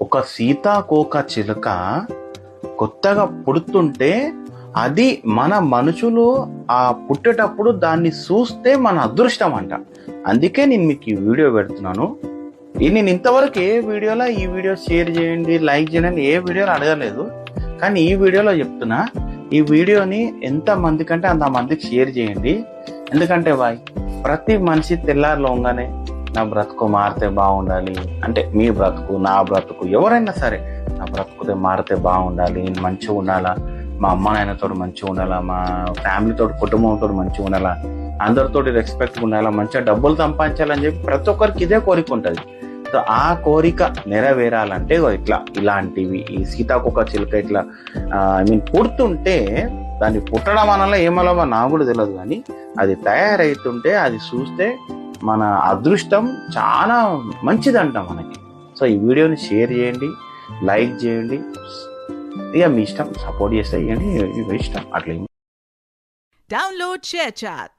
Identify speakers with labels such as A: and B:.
A: ఒక సీతాకోక చిలుక కొత్తగా పుడుతుంటే అది మన మనుషులు ఆ పుట్టేటప్పుడు దాన్ని చూస్తే మన అదృష్టం అంట. అందుకే నేను మీకు ఈ వీడియో పెడుతున్నాను. నేను ఇంతవరకు ఏ వీడియోలో ఈ వీడియో షేర్ చేయండి, లైక్ చేయండి, ఏ వీడియోలో అడగలేదు. కానీ ఈ వీడియోలో చెప్తున్నా, ఈ వీడియోని ఎంత మంది కంటే అంత మందికి షేర్ చేయండి. ఎందుకంటే ప్రతి మనిషి తెల్లారులోగానే నా బ్రతుకు మారితే బాగుండాలి అంటే, మీ బ్రతుకు, నా బ్రతుకు, ఎవరైనా సరే నా బ్రతుకుతే మారితే బాగుండాలి, నేను మంచిగా ఉండాలా, మా అమ్మ నాయనతో మంచిగా ఉండాలా, మా ఫ్యామిలీతో, కుటుంబంతో మంచిగా ఉండాలా, అందరితో రెస్పెక్ట్గా ఉండాలా, మంచిగా డబ్బులు సంపాదించాలని చెప్పి ప్రతి ఒక్కరికి ఇదే కోరిక ఉంటుంది. సో ఆ కోరిక నెరవేరాలంటే ఇలాంటివి, ఈ సీతాకోక చిలుక ఇట్లా పుడుతుంటే, దాన్ని పుట్టడం వల్ల ఏమలమో నాకు కూడా తెలియదు, కానీ అది తయారైతుంటే అది చూస్తే మన అదృష్టం చాలా మంచిదంట మనకి. సో ఈ వీడియోని షేర్ చేయండి, లైక్ చేయండి, ఇక మీ ఇష్టం, సపోర్ట్ చేస్తే ఇవ్వండి, మీ ఇష్టం. అట్లా
B: Download ShareChat.